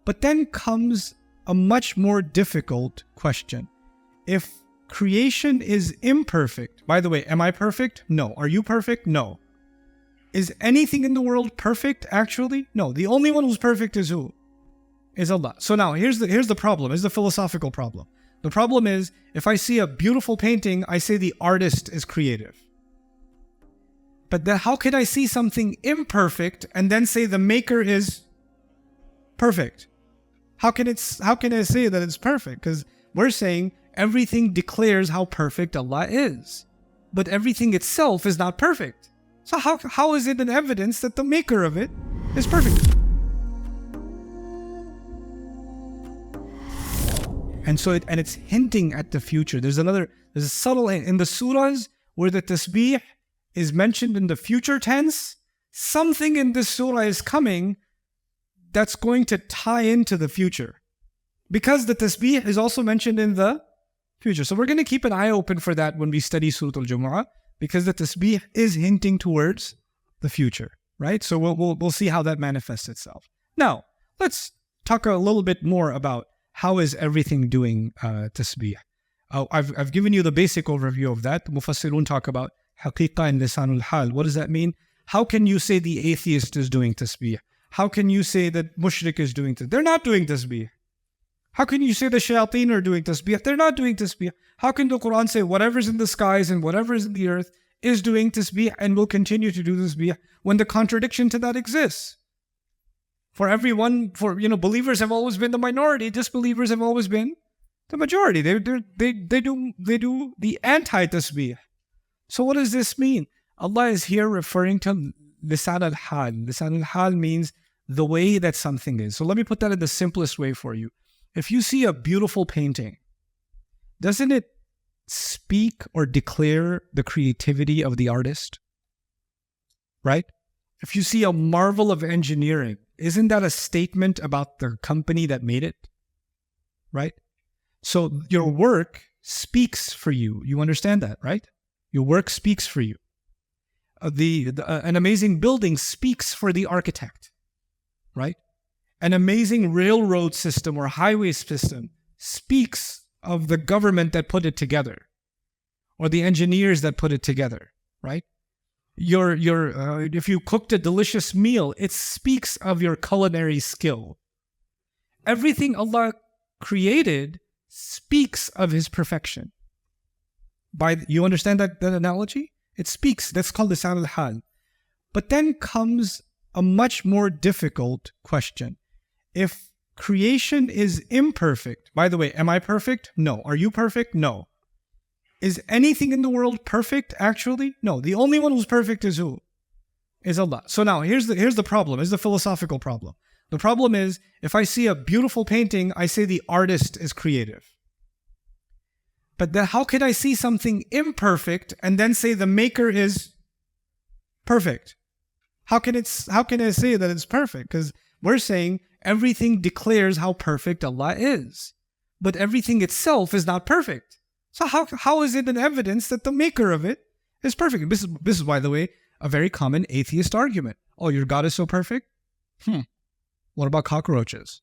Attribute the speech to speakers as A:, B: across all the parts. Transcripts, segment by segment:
A: But then comes a much more difficult question. If creation is imperfect, by the way, am I perfect? No. Are you perfect? No. Is anything in the world perfect actually? No. The only one who's perfect is who? Is Allah. So now here's the problem, here's the philosophical problem. The problem is, if I see a beautiful painting, I say the artist is creative. But then how can I see something imperfect and then say the maker is perfect? How can I say that it's perfect? Because we're saying everything declares how perfect Allah is. But everything itself is not perfect. So how is it an evidence that the maker of it is perfect? And so it's hinting at the future. There's a subtle in the surahs where the tasbih is mentioned in the future tense. Something in this surah is coming that's going to tie into the future, because the tasbih is also mentioned in the future. So we're going to keep an eye open for that when we study Surah Al-Jumu'ah, because the tasbih is hinting towards the future, right? So we'll see how that manifests itself. Now, let's talk a little bit more about how is everything doing tasbih. I've given you the basic overview of that. Mufassirun talk about haqiqa and lisanul hal. What does that mean? How can you say the atheist is doing tasbih? How can you say that mushrik is doing tasbih? They're not doing tasbih. How can you say the shayateen are doing tasbih? They're not doing tasbih. How can the Quran say whatever's in the skies and whatever's in the earth is doing tasbih and will continue to do tasbih when the contradiction to that exists? Believers have always been the minority. Disbelievers have always been the majority. They do the anti-tasbih. So what does this mean? Allah is here referring to lisan al-hal. Lisan al-hal means the way that something is. So let me put that in the simplest way for you. If you see a beautiful painting, doesn't it speak or declare the creativity of the artist? Right? If you see a marvel of engineering, isn't that a statement about the company that made it? Right? So your work speaks for you. You understand that, right? Your work speaks for you. An amazing building speaks for the architect, right? An amazing railroad system or highway system speaks of the government that put it together, or the engineers that put it together, right? If you cooked a delicious meal, it speaks of your culinary skill. Everything Allah created speaks of His perfection. You understand that analogy? It speaks. That's called lisan al-hal. But then comes a much more difficult question. If creation is imperfect, by the way, am I perfect? No. Are you perfect? No. Is anything in the world perfect actually? No. The only one who's perfect is who? Is Allah. So now here's the problem. Here's the philosophical problem. The problem is, if I see a beautiful painting, I say the artist is creative. But then how can I see something imperfect and then say the maker is perfect? How can I say that it's perfect? Because we're saying everything declares how perfect Allah is. But everything itself is not perfect. So how is it an evidence that the maker of it is perfect? This is, by the way, a very common atheist argument. Oh, your God is so perfect? What about cockroaches?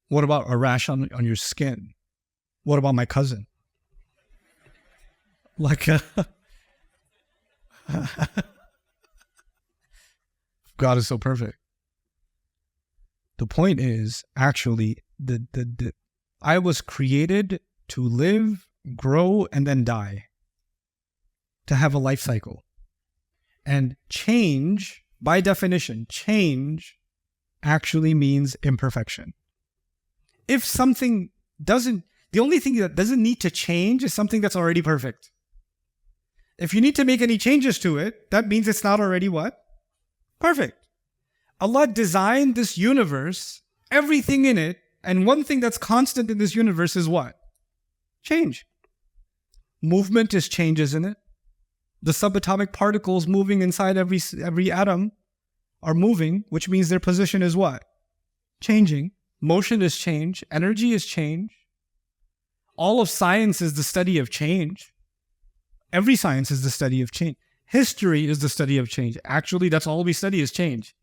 A: What about a rash on your skin? What about my cousin? God is so perfect. The point is, actually, I was created to live, grow, and then die. To have a life cycle. And change, by definition, change actually means imperfection. If something the only thing that doesn't need to change is something that's already perfect. If you need to make any changes to it, that means it's not already what? Perfect. Allah designed this universe, everything in it, and one thing that's constant in this universe is what? Change. Movement is change, isn't it? The subatomic particles moving inside every atom are moving, which means their position is what? Changing. Motion is change. Energy is change. All of science is the study of change. Every science is the study of change. History is the study of change. Actually, that's all we study is change.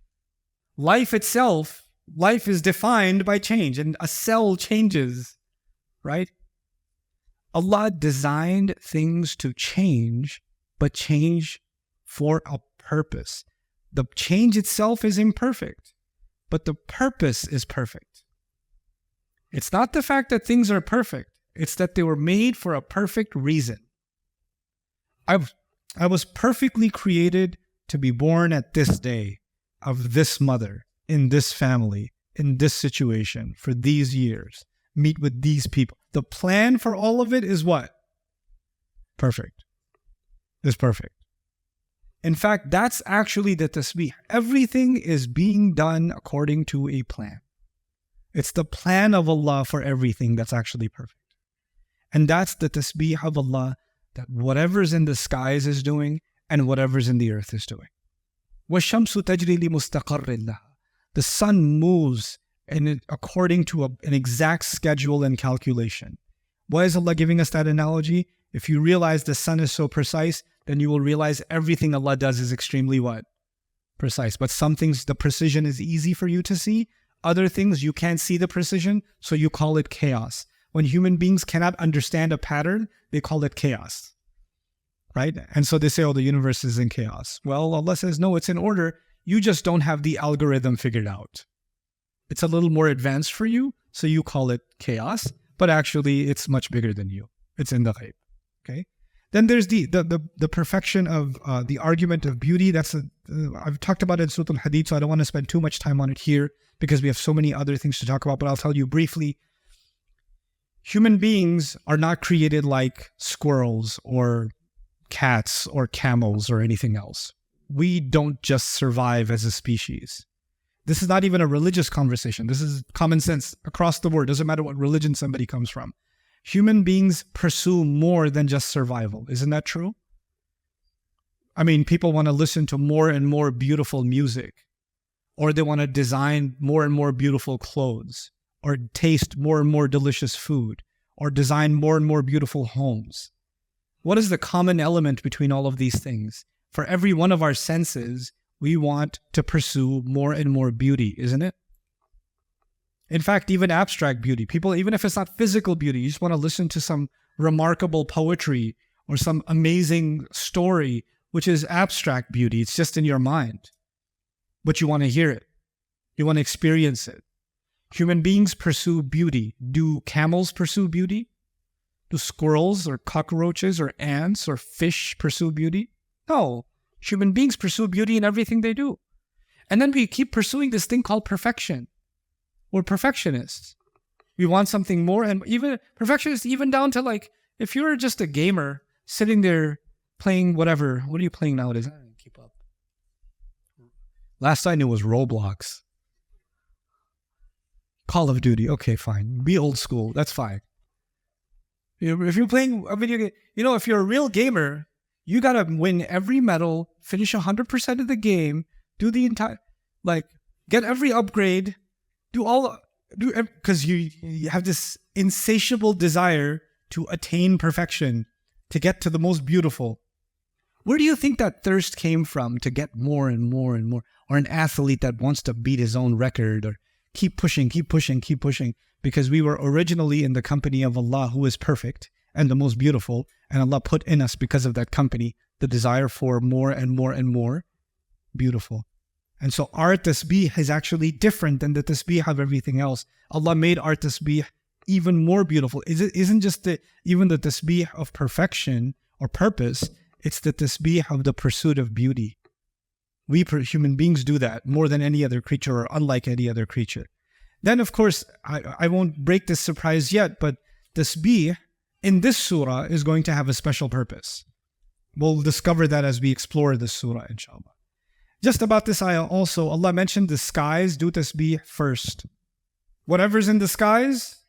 A: Life itself, life is defined by change, and a cell changes, right? Allah designed things to change, but change for a purpose. The change itself is imperfect, but the purpose is perfect. It's not the fact that things are perfect. It's that they were made for a perfect reason. I was perfectly created to be born at this day of this mother, in this family, in this situation, for these years, meet with these people. The plan for all of it is what? Perfect. It's perfect. In fact, that's actually the tasbih. Everything is being done according to a plan. It's the plan of Allah for everything that's actually perfect. And that's the tasbih of Allah, that whatever's in the skies is doing and whatever's in the earth is doing. وَالشَّمْسُ تَجْرِي لِمُسْتَقَرٍّ لَهَا. The sun moves according to an exact schedule and calculation. Why is Allah giving us that analogy? If you realize the sun is so precise, then you will realize everything Allah does is extremely what? Precise. But some things, the precision is easy for you to see. Other things, you can't see the precision, so you call it chaos. When human beings cannot understand a pattern, they call it chaos. Right? And so they say, oh, the universe is in chaos. Well, Allah says, no, it's in order. You just don't have the algorithm figured out. It's a little more advanced for you, so you call it chaos, but actually it's much bigger than you. It's in the ghaib. Okay? Then there's the perfection of the argument of beauty. I've talked about it in Surah Al-Hadid, so I don't want to spend too much time on it here because we have so many other things to talk about, but I'll tell you briefly. Human beings are not created like squirrels or cats or camels or anything else. We don't just survive as a species. This is not even a religious conversation. This is common sense across the board. Doesn't matter what religion somebody comes from. Human beings pursue more than just survival. Isn't that true? I mean, people want to listen to more and more beautiful music, or they want to design more and more beautiful clothes, or taste more and more delicious food, or design more and more beautiful homes. What is the common element between all of these things? For every one of our senses, we want to pursue more and more beauty, isn't it? In fact, even abstract beauty. People, even if it's not physical beauty, you just want to listen to some remarkable poetry or some amazing story, which is abstract beauty. It's just in your mind. But you want to hear it. You want to experience it. Human beings pursue beauty. Do camels pursue beauty? Do squirrels or cockroaches or ants or fish pursue beauty? No. Human beings pursue beauty in everything they do. And then we keep pursuing this thing called perfection. We're perfectionists. We want something more, and even perfectionists, even down to like, if you're just a gamer sitting there playing whatever, what are you playing nowadays? I don't keep up. Last I knew was Roblox. Call of Duty. Okay, fine. Be old school. That's fine. If you're playing a video game, if you're a real gamer, you gotta win every medal, finish 100% of the game, do the entire, get every upgrade, because you have this insatiable desire to attain perfection, to get to the most beautiful. Where do you think that thirst came from to get more and more and more? Or an athlete that wants to beat his own record, or keep pushing, because we were originally in the company of Allah, who is perfect and the most beautiful, and Allah put in us, because of that company, the desire for more and more and more beautiful. And so our tasbih is actually different than the tasbih of everything else. Allah made our tasbih even more beautiful. It isn't just even the tasbih of perfection or purpose, it's the tasbih of the pursuit of beauty. We human beings do that more than any other creature, or unlike any other creature. Then, of course, I won't break this surprise yet, but tasbih in this surah is going to have a special purpose. We'll discover that as we explore this surah, inshallah. Just about this ayah also, Allah mentioned the skies do tasbih first. Whatever's in the skies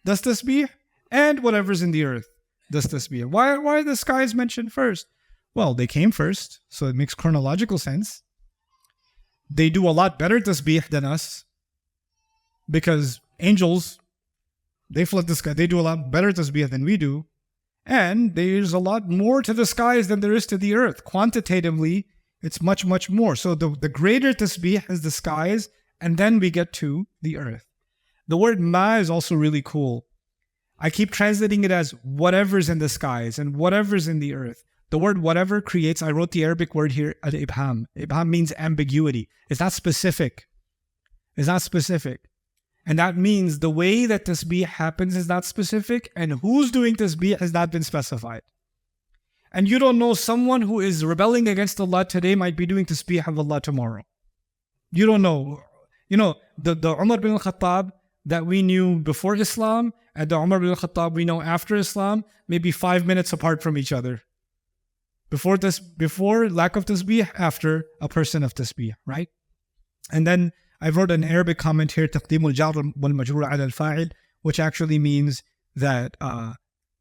A: does tasbih, and whatever's in the earth does tasbih. Why are the skies mentioned first? Well, they came first, so it makes chronological sense. They do a lot better tasbih than us, because angels, they flood the sky. They do a lot better tasbih than we do. And there's a lot more to the skies than there is to the earth. Quantitatively, it's much, much more. So the greater tasbih is the skies, And then we get to the earth. The word ma is also really cool. I keep translating it as whatever's in the skies and whatever's in the earth. The word whatever creates, I wrote the Arabic word here, al-ibham. Ibham means ambiguity. It's not specific. It's not specific. And that means the way that tasbih happens is not specific, and who's doing tasbih has not been specified. And you don't know, someone who is rebelling against Allah today might be doing tasbih of Allah tomorrow. You don't know. You know, the Umar bin al-Khattab that we knew before Islam and the Umar bin al-Khattab we know after Islam, maybe 5 minutes apart from each other. Before lack of tasbih, after a person of tasbih, right? And then I wrote an Arabic comment here, تقديم الجار والمجرور على الفاعل, which actually means that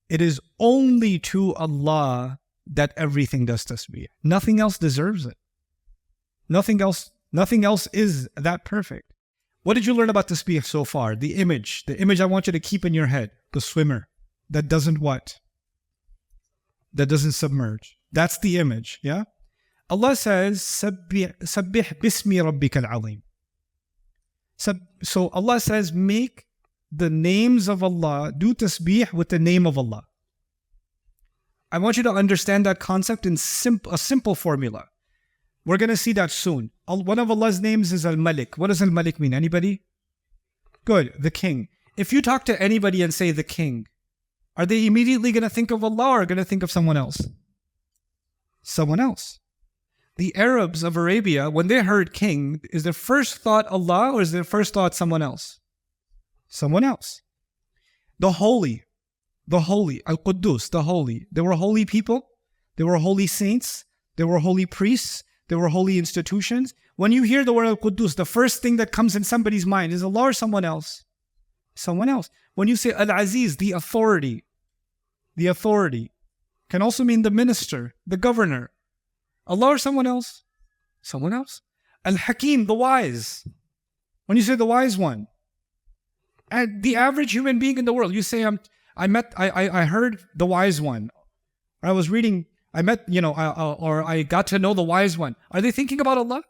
A: it is only to Allah that everything does tasbih. Nothing else deserves it. Nothing else is that perfect. What did you learn about tasbih so far? The image I want you to keep in your head, the swimmer that doesn't what? That doesn't submerge. That's the image, yeah? Allah says, Sabbih bismi rabbika al-azim. So Allah says, make the names of Allah, do tasbih with the name of Allah. I want you to understand that concept in a simple formula. We're going to see that soon. One of Allah's names is Al-Malik. What does Al-Malik mean? Anybody? Good, the king. If you talk to anybody and say the king, are they immediately going to think of Allah or going to think of someone else? Someone else. The Arabs of Arabia, when they heard king, is their first thought Allah or is their first thought someone else? Someone else. The holy, Al-Quddus, the holy. They were holy people. They were holy saints. They were holy priests. They were holy institutions. When you hear the word Al-Quddus, the first thing that comes in somebody's mind is Allah or someone else? Someone else. When you say Al-Aziz, the authority can also mean the minister, the governor. Allah or someone else? Someone else. Al-Hakim, the wise. When you say the wise one, and the average human being in the world, you say, I heard the wise one. I was reading, or I got to know the wise one. Are they thinking about Allah?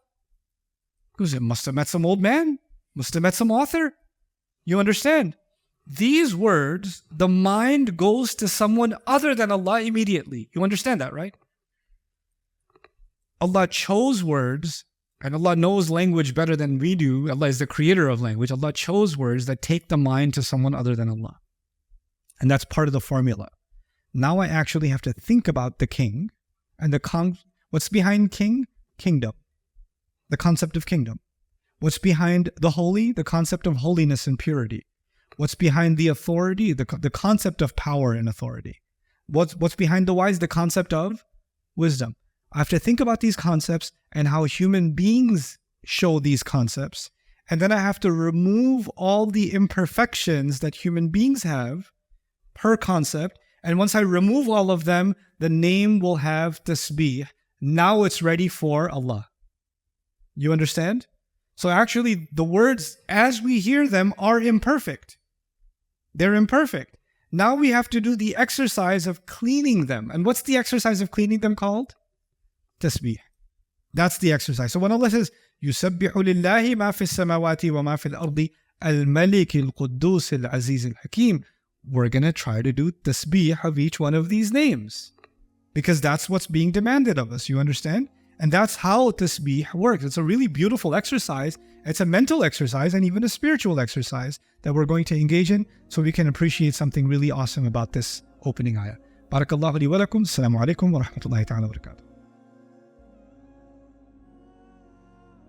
A: Because it must have met some old man, must have met some author. You understand? These words, the mind goes to someone other than Allah immediately. You understand that, right? Allah chose words, and Allah knows language better than we do. Allah is the creator of language. Allah chose words that take the mind to someone other than Allah. And that's part of the formula. Now I actually have to think about the king and what's behind king? Kingdom. The concept of kingdom. What's behind the holy? The concept of holiness and purity. What's behind the authority? The concept of power and authority. What's behind the wise? The concept of wisdom. I have to think about these concepts and how human beings show these concepts. And then I have to remove all the imperfections that human beings have per concept. And once I remove all of them, the name will have tasbih. Now it's ready for Allah. You understand? So actually, the words as we hear them are imperfect. They're imperfect. Now we have to do the exercise of cleaning them. And what's the exercise of cleaning them called? Tasbih. That's the exercise. So when Allah says, يُسَبِّحُ لِلَّهِ مَا فِي السَّمَاوَاتِ وَمَا فِي الْأَرْضِ الْمَلِكِ الْقُدُّوسِ الْعَزِيزِ الْحَكِيمِ, we're going to try to do tasbih of each one of these names. Because that's what's being demanded of us. You understand? And that's how tasbih works. It's a really beautiful exercise. It's a mental exercise and even a spiritual exercise that we're going to engage in so we can appreciate something really awesome about this opening ayah. Barakallahu li wa lakum. Assalamu alaikum wa rahmatullahi ta'ala wa barakatuh.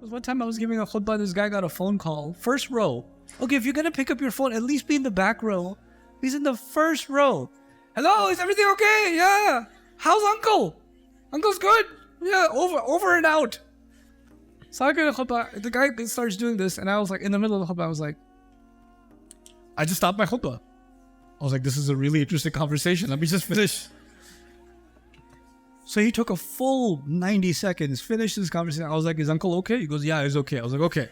A: One time I was giving a khutbah, this guy got a phone call. First row. Okay, if you're going to pick up your phone, at least be in the back row. He's in the first row. Hello, is everything okay? Yeah. How's uncle? Uncle's good. Yeah, over and out. So I get a khutbah. The guy starts doing this, and I was like, in the middle of the khutbah, I was like, I just stopped my khutbah. I was like, this is a really interesting conversation. Let me just finish. So he took a full 90 seconds, finished this conversation. I was like, is uncle okay? He goes, yeah, he's okay. I was like, okay.